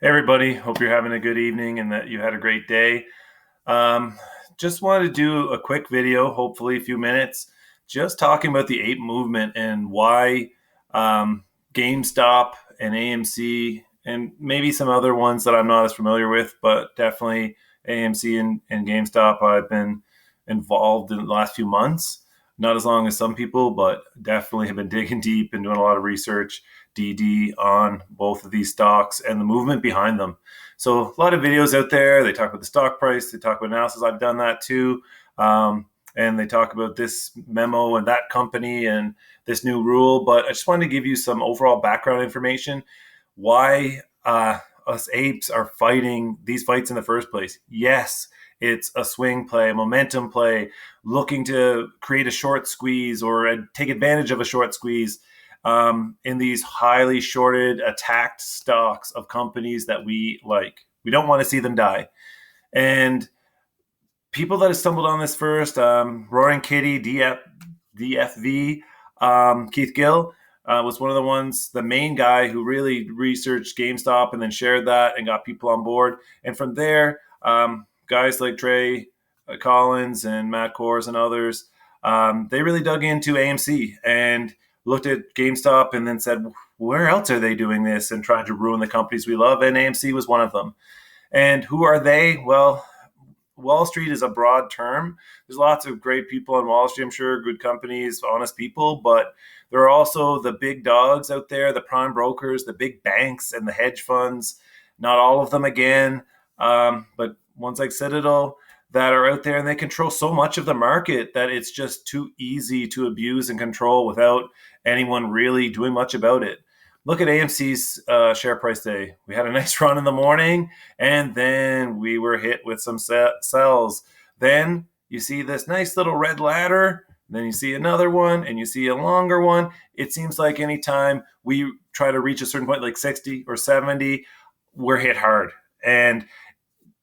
Hey everybody, hope you're having a good evening and that you had a great day. Um, just wanted to do a quick video, hopefully a few minutes, just talking about the Ape movement and why um, GameStop and AMC and maybe some other ones that I'm not as familiar with, but definitely AMC and GameStop I've been involved in the last few months. Not as long as some people, but definitely have been digging deep and doing a lot of research, DD on both of these stocks and the movement behind them. So a lot of videos out there. They talk about the stock price. They talk about analysis. I've done that too. And they talk about this memo and that company and this new rule. But I just wanted to give you some overall background information. Why us apes are fighting these fights in the first place. Yes, it's a swing play, a momentum play, looking to create a short squeeze or take advantage of a short squeeze in these highly shorted, attacked stocks of companies that we like. We don't want to see them die. And people that have stumbled on this first, Roaring Kitty, DFV, Keith Gill, was one of the ones, the main guy who really researched GameStop and then shared that and got people on board. And from there, guys like Trey Collins and Matt Kors and others, they really dug into AMC and looked at GameStop and then said, where else are they doing this and trying to ruin the companies we love? And AMC was one of them. And who are they? Well, Wall Street is a broad term. There's lots of great people on Wall Street, I'm sure, good companies, honest people, but there are also the big dogs out there, the prime brokers, the big banks, and the hedge funds. Not all of them again, but ones like Citadel that are out there, and they control so much of the market that it's just too easy to abuse and control without anyone really doing much about it. Look at AMC's share price day. We had a nice run in the morning, and then we were hit with some sells. Then you see this nice little red ladder. Then you see another one, and you see a longer one. It seems like anytime we try to reach a certain point, like 60 or 70, we're hit hard. And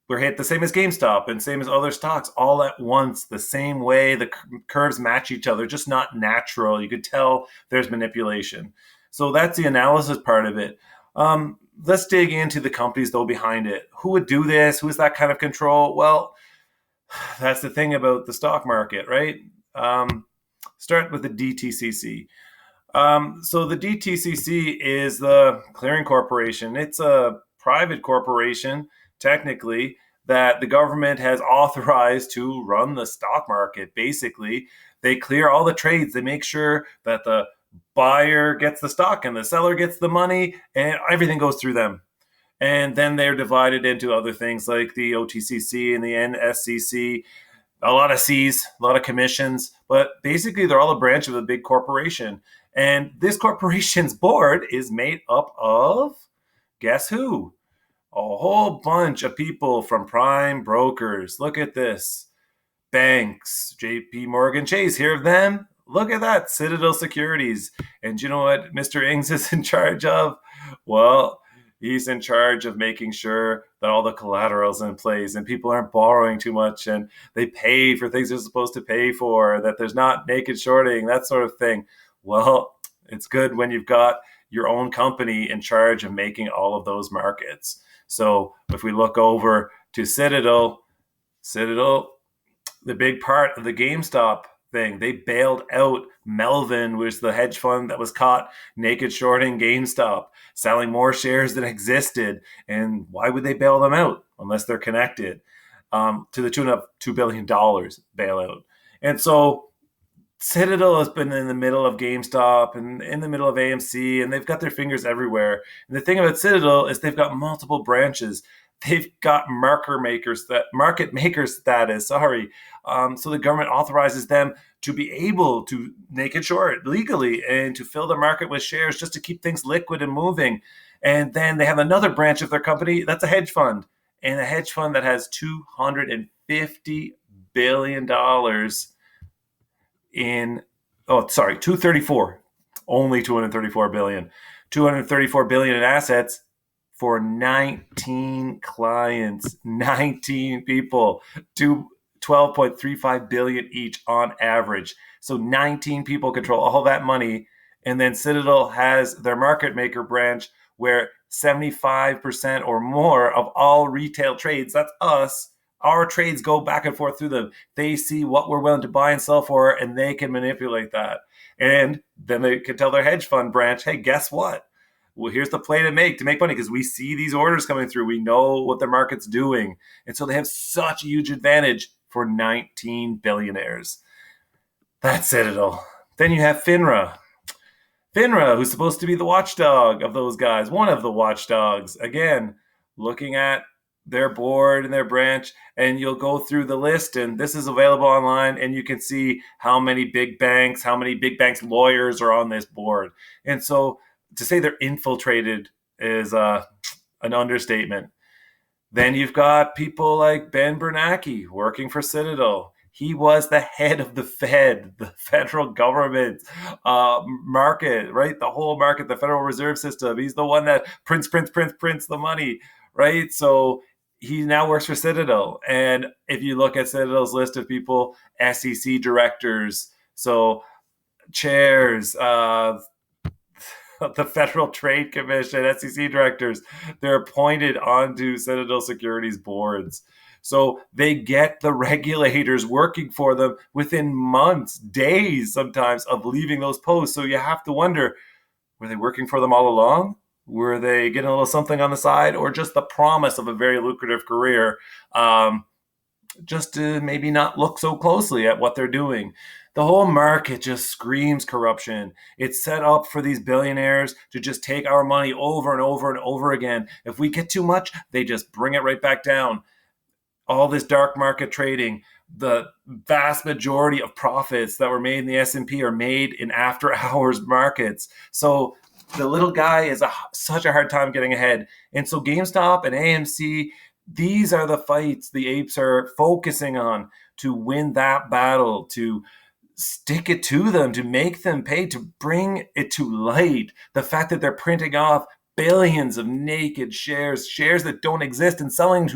we're hit the same as GameStop and same as other stocks all at once, the same way. The curves match each other, just not natural. You could tell there's manipulation. So that's the analysis part of it. Let's dig into the companies, though, behind it. Who would do this? Who is that kind of control? Well, that's the thing about the stock market, right? Start with the DTCC. So the DTCC is the clearing corporation. It's a private corporation, technically, that the government has authorized to run the stock market. Basically, they clear all the trades. They make sure that the buyer gets the stock and the seller gets the money and everything goes through them. And then they're divided into other things like the OTCC and the NSCC, a lot of C's, a lot of commissions, but basically they're all a branch of a big corporation. And this corporation's board is made up of, guess who? A whole bunch of people from prime brokers. Look at this. Banks, JP Morgan Chase, hear of them? Look at that, Citadel Securities. And you know what Mr. Ings is in charge of? Well, he's in charge of making sure that all the collateral's in place and people aren't borrowing too much and they pay for things they're supposed to pay for, that there's not naked shorting, that sort of thing. Well, it's good when you've got your own company in charge of making all of those markets. So if we look over to Citadel, the big part of the GameStop thing, they bailed out Melvin, was the hedge fund that was caught naked shorting GameStop, selling more shares than existed. And why would they bail them out unless they're connected? To the tune of $2 billion bailout. And so Citadel has been in the middle of GameStop and in the middle of AMC, and they've got their fingers everywhere. And the thing about Citadel is they've got multiple branches. They've got market maker status. So the government authorizes them to be able to naked short legally and to fill the market with shares just to keep things liquid and moving. And then they have another branch of their company that's a hedge fund, and a hedge fund that has $250 billion in, 234, only 234 billion, 234 billion in assets for 19 clients, 19 people, to 12.35 billion each on average. So 19 people control all that money. And then Citadel has their market maker branch where 75% or more of all retail trades. That's us. Our trades go back and forth through them. They see what we're willing to buy and sell for, and they can manipulate that. And then they can tell their hedge fund branch, hey, guess what? Well, here's the play to make money, because we see these orders coming through. We know what the market's doing. And so they have such a huge advantage for 19 billionaires. That's Citadel. Then you have FINRA. FINRA, who's supposed to be the watchdog of those guys, one of the watchdogs. Again, looking at their board and their branch, and you'll go through the list, and this is available online, and you can see how many big banks lawyers are on this board. And so to say they're infiltrated is an understatement. Then you've got people like Ben Bernanke working for Citadel. He was the head of the Fed, the federal government market, right? The whole market, the Federal Reserve System. He's the one that prints the money, right? So he now works for Citadel. And if you look at Citadel's list of people, SEC directors, so chairs, the Federal Trade Commission, SEC directors, they're appointed onto Citadel Securities boards. So they get the regulators working for them within months, days sometimes, of leaving those posts. So you have to wonder, were they working for them all along? Were they getting a little something on the side, or just the promise of a very lucrative career, just to maybe not look so closely at what they're doing? The whole market just screams corruption. It's set up for these billionaires to just take our money over and over and over again. If we get too much, they just bring it right back down. All this dark market trading, the vast majority of profits that were made in the S&P are made in after hours markets. So the little guy is such a hard time getting ahead. And so Gamestop and AMC, these are the fights the apes are focusing on to win that battle, to stick it to them, to make them pay, to bring it to light. The fact that they're printing off billions of naked shares that don't exist, and selling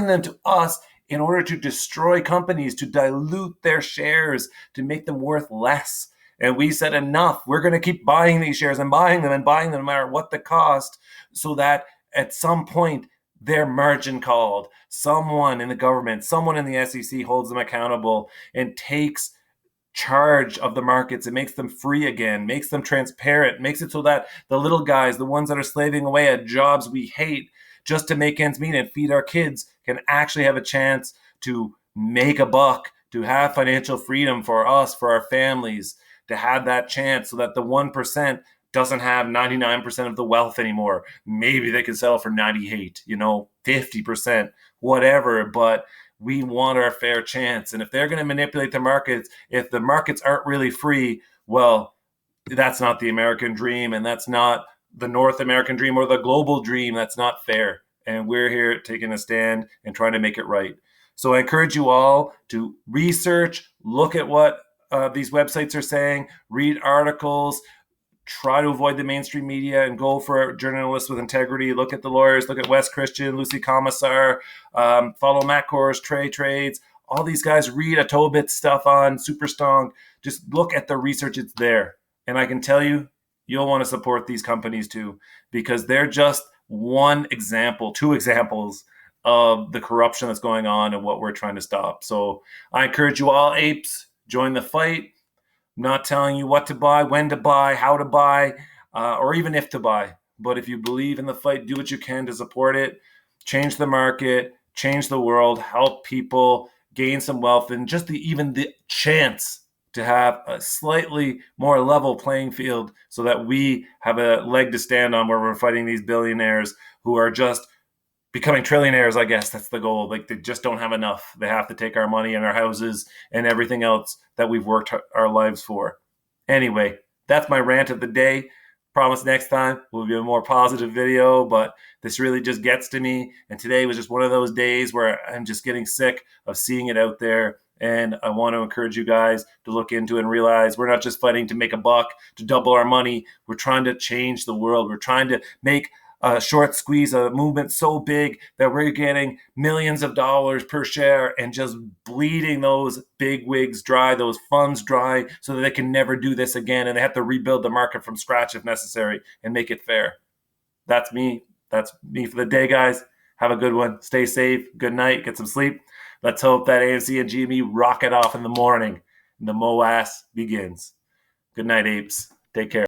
them to us in order to destroy companies, to dilute their shares, to make them worth less. And we said, enough. We're going to keep buying these shares and buying them no matter what the cost, so that at some point they're margin called. Someone in the government, someone in the SEC holds them accountable and takes charge of the markets. It makes them free again, makes them transparent, makes it so that the little guys, the ones that are slaving away at jobs we hate just to make ends meet and feed our kids, can actually have a chance to make a buck, to have financial freedom for us, for our families, to have that chance, so that the 1% doesn't have 99% of the wealth anymore. Maybe they can sell for 98, 50%, whatever, but we want our fair chance. And if they're going to manipulate the markets, if the markets aren't really free, well, that's not the American dream, and that's not the North American dream or the global dream. That's not fair. And we're here taking a stand and trying to make it right. So I encourage you all to research, look at what these websites are saying, read articles, try to avoid the mainstream media and go for journalists with integrity. Look at the lawyers, look at Wes Christian, Lucy Commissar, follow Matt Kors, Trey Trades, all these guys. Read a Tobit stuff on Superstrong. Just look at the research, it's there. And I can tell you, you'll want to support these companies too, because they're just two examples of the corruption that's going on and what we're trying to stop. So I encourage you all, apes, join the fight. I'm not telling you what to buy, when to buy, how to buy, or even if to buy. But if you believe in the fight, do what you can to support it. Change the market, change the world, help people gain some wealth, and just even the chance to have a slightly more level playing field, so that we have a leg to stand on, where we're fighting these billionaires who are just becoming trillionaires. I guess that's the goal. Like, they just don't have enough. They have to take our money and our houses and everything else that we've worked our lives for. Anyway, that's my rant of the day. Promise next time will be a more positive video, but this really just gets to me. And today was just one of those days where I'm just getting sick of seeing it out there. And I want to encourage you guys to look into it and realize we're not just fighting to make a buck, to double our money. We're trying to change the world. We're trying to make a short squeeze, a movement so big that we're getting millions of dollars per share and just bleeding those big wigs dry, those funds dry, so that they can never do this again. And they have to rebuild the market from scratch if necessary and make it fair. that's me. That's me for the day, guys. Have a good one. Stay safe. Good night. Get some sleep. Let's hope that AMC and GME rocket off in the morning and the MOAS begins. Good night, apes. Take care.